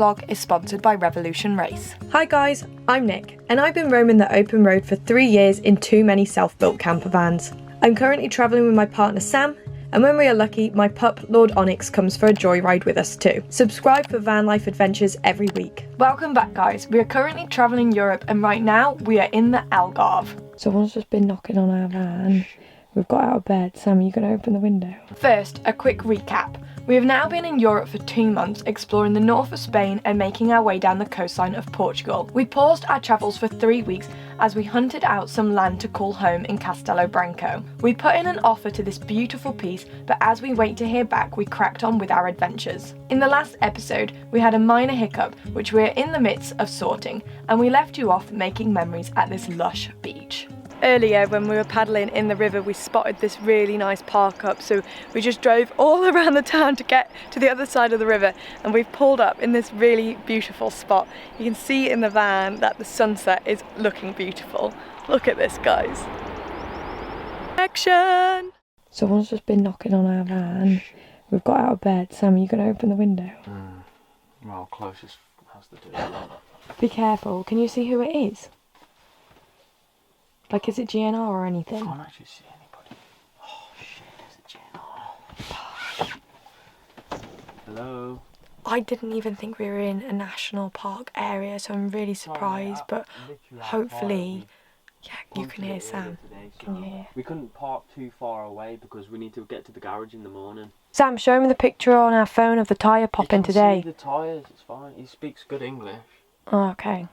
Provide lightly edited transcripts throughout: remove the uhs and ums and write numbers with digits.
vlog is sponsored by Revolution Race. Hi guys, I'm Nick, and I've been roaming the open road for 3 years in too many self-built camper vans. I'm currently travelling with my partner Sam, and when we are lucky, my pup Lord Onyx comes for a joyride with us too. Subscribe for van life adventures every week. Welcome back guys, we are currently travelling Europe and right now we are in the Algarve. Someone's just been knocking on our van. We've got out of bed. Sam, are you going to open the window? First, a quick recap. We have now been in Europe for 2 months, exploring the north of Spain and making our way down the coastline of Portugal. We paused our travels for 3 weeks as we hunted out some land to call home in Castello Branco. We put in an offer to this beautiful piece, but as we wait to hear back, we cracked on with our adventures. In the last episode, we had a minor hiccup, which we're in the midst of sorting, and we left you off making memories at this lush beach. Earlier when we were paddling in the river, we spotted this really nice park up, so we just drove all around the town to get to the other side of the river, and we've pulled up in this really beautiful spot. You can see in the van that the sunset is looking beautiful. Look at this guys. Action! Someone's just been knocking on our van. We've got out of bed. Sam, are you going to open the window? Well, closest has to do it. Be careful. Can you see who it is? Like, is it GNR or anything? I can't actually see anybody. Oh shit, is it GNR? Hello? I didn't even think we were in a national park area, so I'm really surprised, but hopefully, yeah, you can hear Sam. Can you hear? We couldn't park too far away because we need to get to the garage in the morning. Sam, show him the picture on our phone of the tyre popping today. See the tyres, it's fine. He speaks good English. Oh, okay.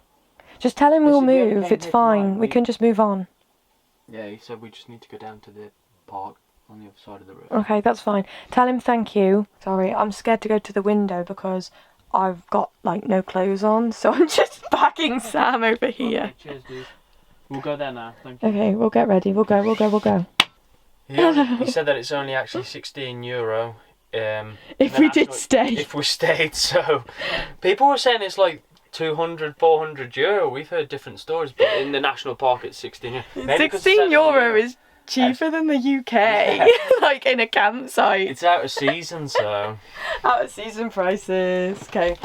Just tell him we'll move, it's fine. We can just move on. Yeah, he said we just need to go down to the park on the other side of the river. Okay, that's fine. Tell him thank you. Sorry, I'm scared to go to the window because I've got, like, no clothes on, so I'm just backing Sam over here. Okay, cheers, dude. We'll go there now, thank you. Okay, we'll get ready. We'll go. He said that it's only actually €16. If we did stay. If we stayed, so... People were saying it's like 200, 400 euro. We've heard different stories, but in the national park it's 16 euro. Maybe €16 is cheaper than the UK, like in a campsite. It's out of season, so... Out of season prices. Okay,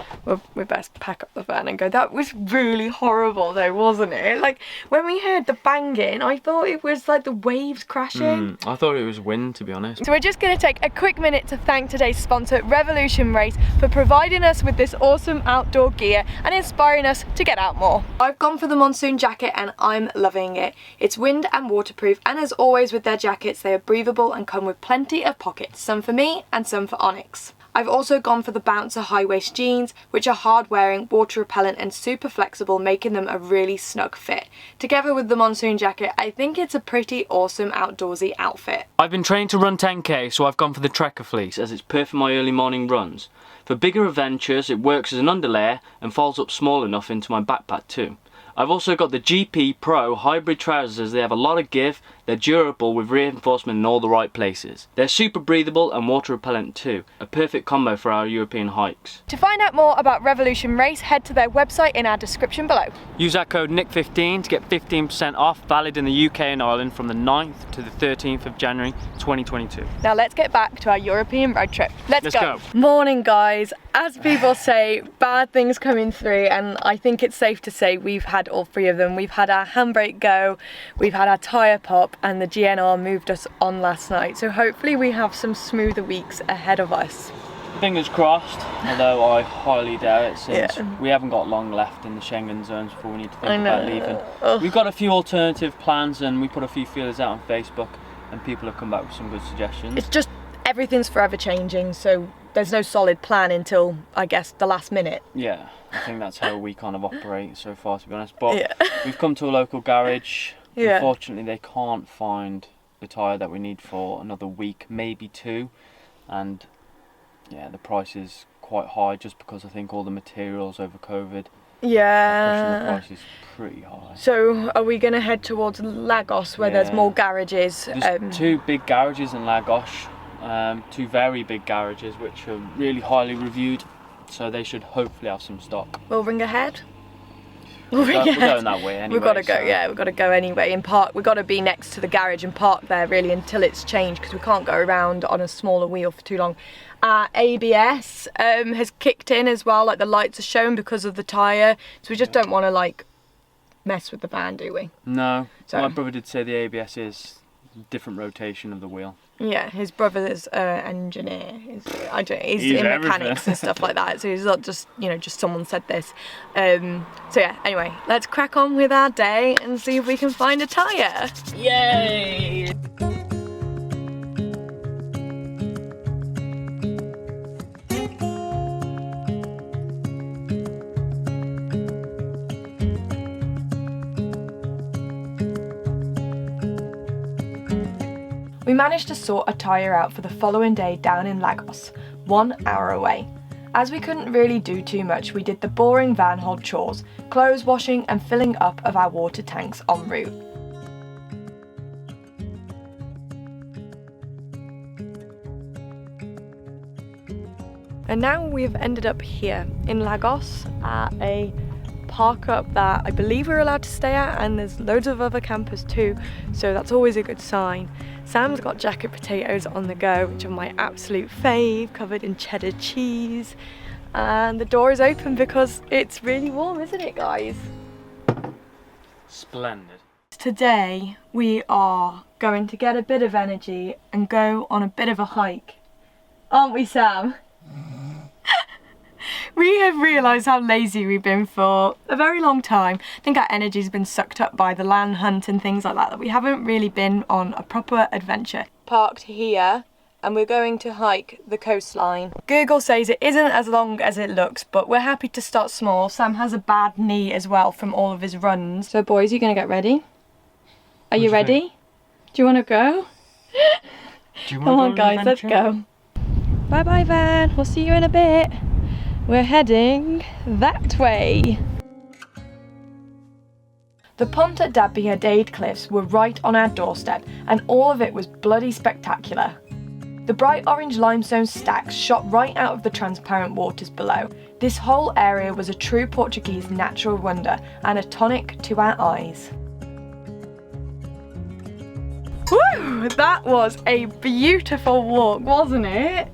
we best pack up the van and go. That was really horrible though, wasn't it? Like, when we heard the banging, I thought it was like the waves crashing. I thought it was wind, to be honest. So we're just going to take a quick minute to thank today's sponsor, Revolution Race, for providing us with this awesome outdoor gear and inspiring us to get out more. I've gone for the Monsoon Jacket and I'm loving it. It's wind and waterproof, and as always with their jackets, they are breathable and come with plenty of pockets, some for me and some for Onyx. I've also gone for the Bouncer high waist jeans, which are hard wearing, water repellent and super flexible, making them a really snug fit. Together with the Monsoon Jacket, I think it's a pretty awesome outdoorsy outfit. I've been trained to run 10k, so I've gone for the Trekker fleece as it's perfect for my early morning runs. For bigger adventures, it works as an underlayer and folds up small enough into my backpack too. I've also got the GP Pro hybrid trousers as they have a lot of give, they're durable with reinforcement in all the right places. They're super breathable and water repellent too, a perfect combo for our European hikes. To find out more about Revolution Race, head to their website in our description below. Use our code NICK15 to get 15% off, valid in the UK and Ireland from the 9th to the 13th of January 2022. Now let's get back to our European road trip. Let's go. go. Morning guys. As people say, bad things coming through, and I think it's safe to say we've had all 3 of them. We've had our handbrake go, we've had our tyre pop, and the GNR moved us on last night. So hopefully we have some smoother weeks ahead of us. Fingers crossed, although I highly doubt it since we haven't got long left in the Schengen zones before we need to think about leaving. We've got a few alternative plans and we put a few feelers out on Facebook and people have come back with some good suggestions. It's just everything's forever changing, so there's no solid plan until, I guess, the last minute. Yeah, I think that's how we kind of operate so far, to be honest. But we've come to a local garage. Unfortunately, they can't find the tyre that we need for another week, maybe 2. And yeah, the price is quite high just because I think all the materials over COVID pushing the prices pretty high. So are we going to head towards Lagos where there's more garages? There's 2 big garages in Lagos. 2 very big garages which are really highly reviewed, so they should hopefully have some stock. We'll ring ahead. We're going that way anyway. We've got to go, so. yeah, we've got to go anyway and park. We've got to be next to the garage and park there really until it's changed because we can't go around on a smaller wheel for too long. Our ABS has kicked in as well, like the lights are shown because of the tyre. So we just don't want to like mess with the van, do we? No, So, my brother did say the ABS is different rotation of the wheel. yeah, his brother's engineer. He's He's in everything. mechanics and stuff like that. So he's not just, you know, just someone said this. So yeah, anyway, let's crack on with our day and see if we can find a tyre. Yay! We managed to sort a tyre out for the following day down in Lagos, 1 hour away. As we couldn't really do too much, we did the boring van hold chores, clothes washing and filling up of our water tanks en route. And now we've ended up here in Lagos at a park up that I believe we're allowed to stay at, and there's loads of other campers too, so that's always a good sign. Sam's got jacket potatoes on the go, which are my absolute fave, covered in cheddar cheese. And the door is open because it's really warm, isn't it, guys? Splendid. Today we are going to get a bit of energy and go on a bit of a hike. Aren't we, Sam? We have realised how lazy we've been for a very long time. I think our energy's been sucked up by the land hunt and things like that we haven't really been on a proper adventure. Parked here and we're going to hike the coastline. Google says it isn't as long as it looks, but we're happy to start small. Sam has a bad knee as well from all of his runs. So boys, you gonna get ready? Are you ready? Do you want to go? Come on guys, let's go. Bye bye van, we'll see you in a bit. We're heading that way. The Ponta da Biadade cliffs were right on our doorstep and all of it was bloody spectacular. The bright orange limestone stacks shot right out of the transparent waters below. This whole area was a true Portuguese natural wonder and a tonic to our eyes. Woo! That was a beautiful walk, wasn't it?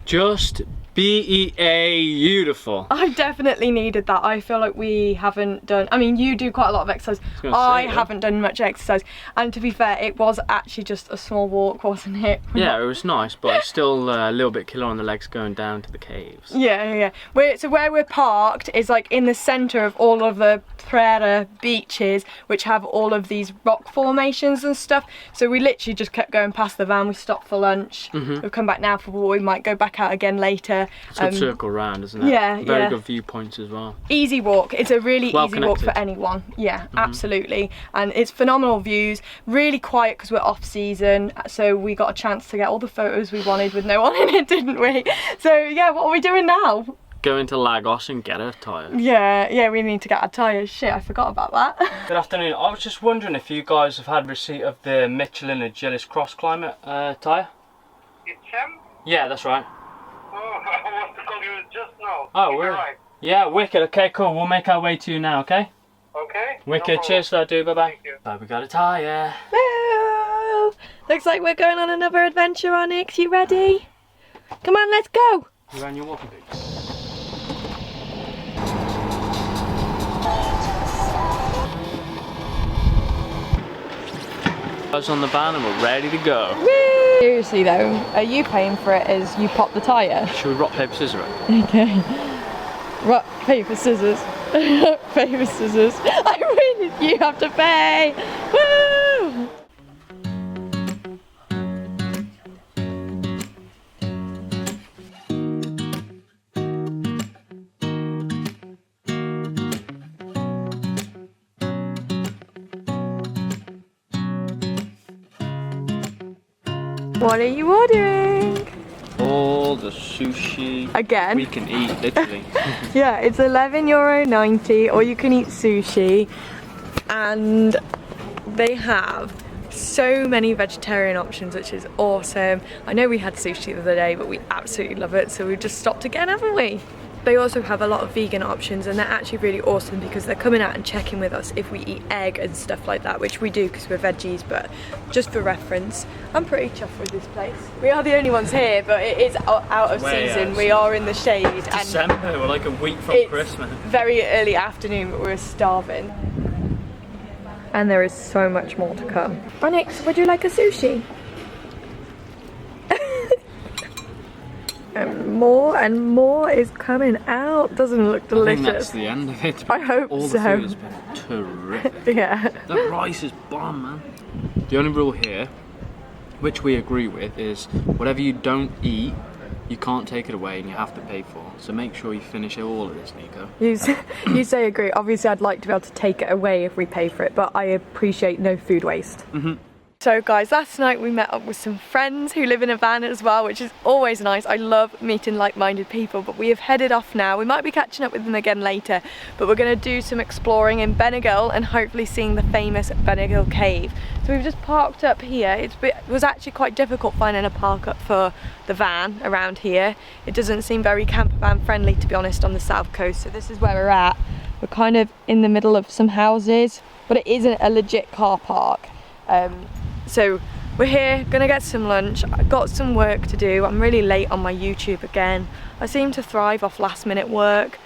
Just beautiful. I definitely needed that. I feel like we haven't done, I mean, you do quite a lot of exercise. I haven't done much exercise. And to be fair, it was actually just a small walk, wasn't it? Yeah, it was nice, but it's still a little bit killer on the legs going down to the caves. Yeah. So where we're parked is like in the centre of all of the Pereira beaches, which have all of these rock formations and stuff. So we literally just kept going past the van. We stopped for lunch. We've come back now for what we might go back out again later. It's a good circle round, isn't it? Yeah, Very good viewpoints as well. Easy walk. It's a really Well easy walk for connected. anyone. Yeah, absolutely. And it's phenomenal views. Really quiet because we're off season, so we got a chance to get all the photos we wanted with no one in it, didn't we? So yeah, what are we doing now? Go into Lagos and get a tyre. Yeah, we need to get our tyres. Shit, I forgot about that. Good afternoon. I was just wondering if you guys have had receipt of the Michelin Agilis Cross Climate tyre? It's Sam? Yeah, that's right. Oh, I want to call you just now. Oh, Is we're that right? Yeah, wicked. Okay, cool. We'll make our way to you now, okay? Okay. Wicked. No problem. Cheers for that, dude. Bye-bye. Thank you. Bye, we got a tyre. Woo! Looks like we're going on another adventure, Onyx. You ready? Come on, let's go. You ran your walking boots. Guys on the van and we're ready to go. Woo! Seriously though, are you paying for it as you pop the tyre? Should we rock, paper, scissors it? Okay. Rock, paper, scissors. Rock, paper, scissors. I win! You have to pay! Woo! What are you ordering? All the sushi Again? we can eat, literally. Yeah, it's €11.90, or you can eat sushi, and they have so many vegetarian options, which is awesome. I know we had sushi the other day, but we absolutely love it, so we just stopped again, haven't we? They also have a lot of vegan options, and they're actually really awesome because they're coming out and checking with us if we eat egg and stuff like that, which we do because we're veggies, but just for reference. I'm pretty chuffed with this place. We are the only ones here, but it is out of season. We are in the shade. December, and we're like a week from Christmas. Very early afternoon, but we're starving. And there is so much more to come. Onyx, would you like a sushi? And more is coming out. Doesn't it look delicious? I think that's the end of it. I hope All so. the food has been terrific. Yeah. The rice is bomb, man. The only rule here, which we agree with, is whatever you don't eat, you can't take it away and you have to pay for. So make sure you finish all of this, Nico. You say agree. Obviously, I'd like to be able to take it away if we pay for it, but I appreciate no food waste. So guys, last night we met up with some friends who live in a van as well, which is always nice. I love meeting like-minded people, but we have headed off now. We might be catching up with them again later, but we're going to do some exploring in Benegle and hopefully seeing the famous Benegle Cave. So we've just parked up here. It was actually quite difficult finding a park up for the van around here. It doesn't seem very camper van friendly, to be honest, on the south coast. So this is where we're at. We're kind of in the middle of some houses, but it isn't a legit car park. So we're here, gonna get some lunch. I've got some work to do. I'm really late on my YouTube again. I seem to thrive off last minute work,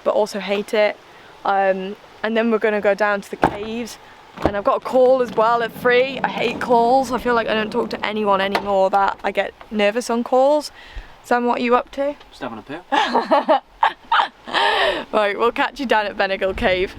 but also hate it. And then we're gonna go down to the caves. And I've got a call as well at 3. I hate calls. I feel like I don't talk to anyone anymore, that I get nervous on calls. Sam, what are you up to? Just having a poo. Right, we'll catch you down at Beneagle Cave.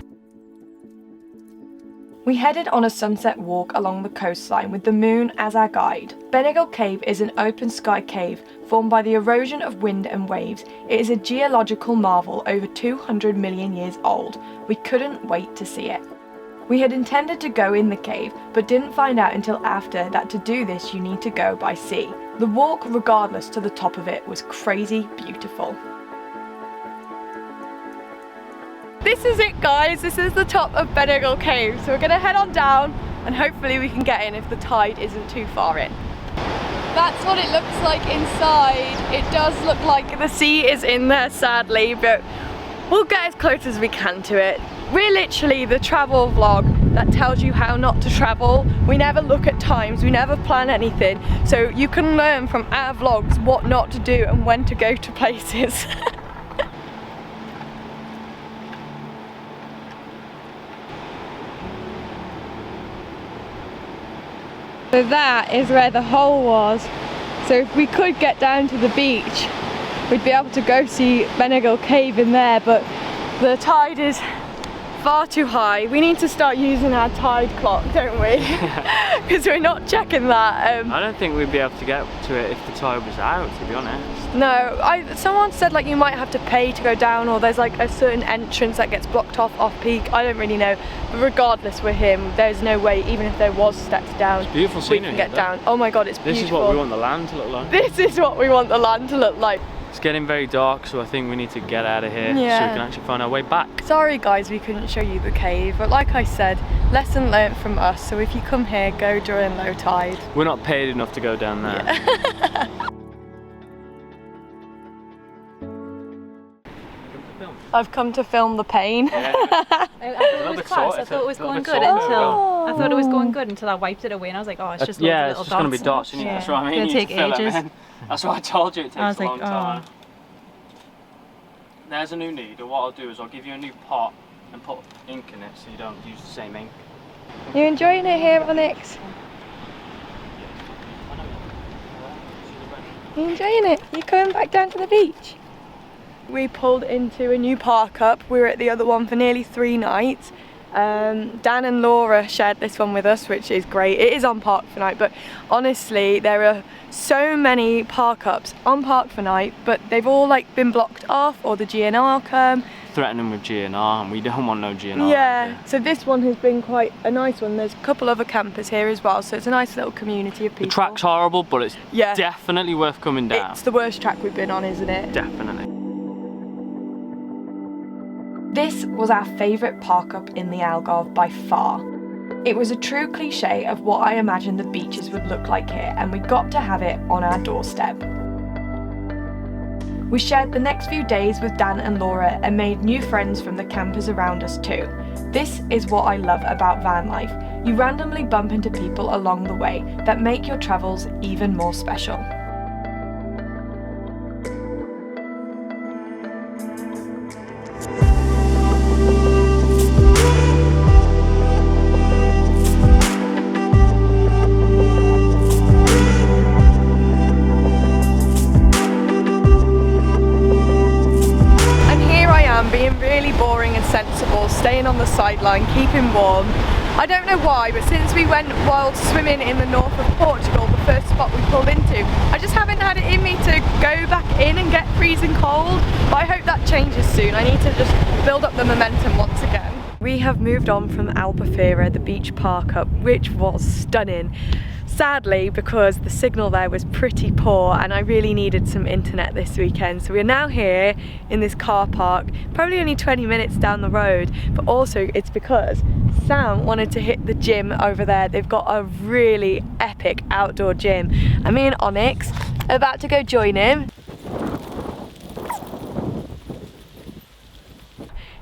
We headed on a sunset walk along the coastline with the moon as our guide. Benegle Cave is an open sky cave formed by the erosion of wind and waves. It is a geological marvel over 200 million years old. We couldn't wait to see it. We had intended to go in the cave, but didn't find out until after that to do this you need to go by sea. The walk, regardless, to the top of it was crazy beautiful. This is it, guys. This is the top of Benegle Cave. So we're gonna head on down and hopefully we can get in if the tide isn't too far in. That's what it looks like inside. It does look like the sea is in there, sadly, but we'll get as close as we can to it. We're literally the travel vlog that tells you how not to travel. We never look at times, we never plan anything. So you can learn from our vlogs what not to do and when to go to places. So that is where the hole was. So if we could get down to the beach, we'd be able to go see Benegle Cave in there, but the tide is far too high. We need to start using our tide clock, don't we? Because we're not checking that. I don't think we'd be able to get to it if the tide was out, to be honest. No, someone said like you might have to pay to go down, or there's like a certain entrance that gets blocked off peak. I don't really know, but regardless, we're here. There's no way, even if there was steps down, It's beautiful scenery, we can get down. Oh my god, it's beautiful. This is what we want the land to look like. This is what we want the land to look like. It's getting very dark, so I think we need to get out of here so we Yeah. can actually find our way back. Sorry guys, we couldn't show you the cave, but like I said, lesson learnt from us. So if you come here, go during low tide. We're not paid enough to go down there. Yeah. I've come to film the pain. Yeah. I thought it was class. I thought it was going good until I wiped it away and I was like, oh, it's just yeah, loads it's of just little going to be dots. dots. That's what I mean. It's You gonna need take to fill it, ages. man. That's what I told you. It takes I was a like, long time. oh. There's a new needle. What I'll do is I'll give you a new pot and put ink in it so you don't use the same ink. You enjoying it here, Onyx? You enjoying it? You coming back down to the beach? We pulled into a new park up. We were at the other one for nearly 3 nights. Dan and Laura shared this one with us, which is great. It is on Park for Night, but honestly, there are so many park ups on Park for Night, but they've all like been blocked off, or the GNR come. Threatening with GNR, and we don't want no GNR. Yeah, so this one has been quite a nice one. There's a couple other campers here as well, so it's a nice little community of people. The track's horrible, but it's Yeah. definitely worth coming down. It's the worst track we've been on, isn't it? Definitely. This was our favourite park up in the Algarve by far. It was a true cliche of what I imagined the beaches would look like here, and we got to have it on our doorstep. We shared the next few days with Dan and Laura and made new friends from the campers around us too. This is what I love about van life. You randomly bump into people along the way that make your travels even more special. Being really boring and sensible, staying on the sideline, keeping warm. I don't know why, but since we went wild swimming in the north of Portugal, the first spot we pulled into, I just haven't had it in me to go back in and get freezing cold, but I hope that changes soon. I need to just build up the momentum once again. We have moved on from Albufeira, the beach park up, which was stunning. Sadly, because the signal there was pretty poor and I really needed some internet this weekend. So we're now here in this car park, probably only 20 minutes down the road, but also it's because Sam wanted to hit the gym over there. They've got a really epic outdoor gym. And me and Onyx are about to go join him.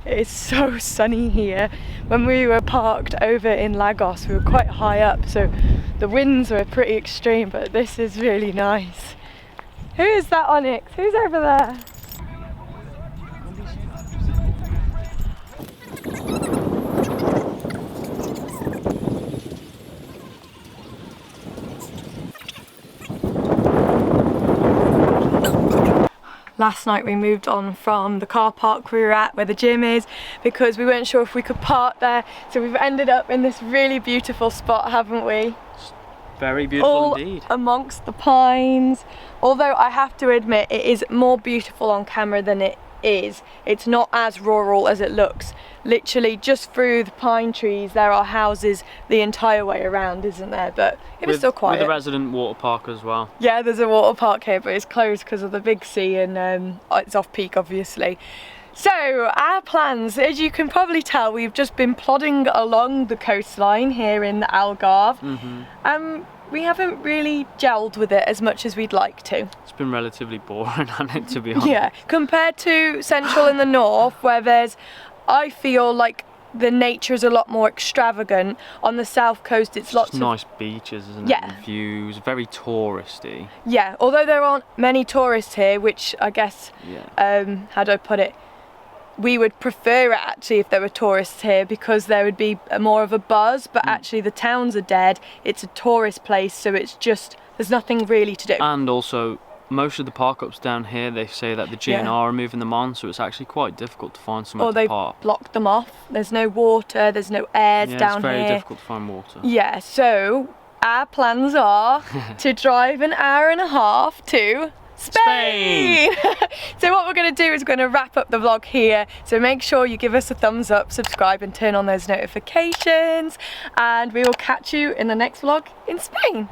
It's so sunny here. When we were parked over in Lagos, we were quite high up, so the winds were pretty extreme, but this is really nice. Who is that, Onyx? Who's over there? Last night we moved on from the car park we were at where the gym is because we weren't sure if we could park there, so we've ended up in this really beautiful spot, haven't we? Very beautiful all indeed. Amongst the pines. Although I have to admit it is more beautiful on camera than it is. It's not as rural as it looks. Literally just through the pine trees there are houses the entire way around, isn't there? But it was still quiet. With a resident water park as well. Yeah, there's a water park here, but it's closed because of the big sea and it's off peak obviously. So our plans, as you can probably tell, we've just been plodding along the coastline here in the Algarve. We haven't really gelled with it as much as we'd like to. It's been relatively boring, hasn't it, to be honest? Yeah, compared to central and the north, where I feel like the nature is a lot more extravagant. On the south coast, it's lots of nice beaches, isn't it? Yeah. And views, very touristy. Yeah, although there aren't many tourists here, which I guess, how do I put it? We would prefer it actually if there were tourists here because there would be more of a buzz, but actually the towns are dead. It's a tourist place, so it's just, there's nothing really to do. And also, most of the park-ups down here, they say that the GNR are moving them on, so it's actually quite difficult to find somewhere to park. Or they blocked them off. There's no water, there's no airs down here. Yeah, it's very difficult to find water. Yeah, so our plans are to drive an hour and a half to Spain! So what we're going to do is we're going to wrap up the vlog here, so make sure you give us a thumbs up, subscribe and turn on those notifications, and we will catch you in the next vlog in Spain.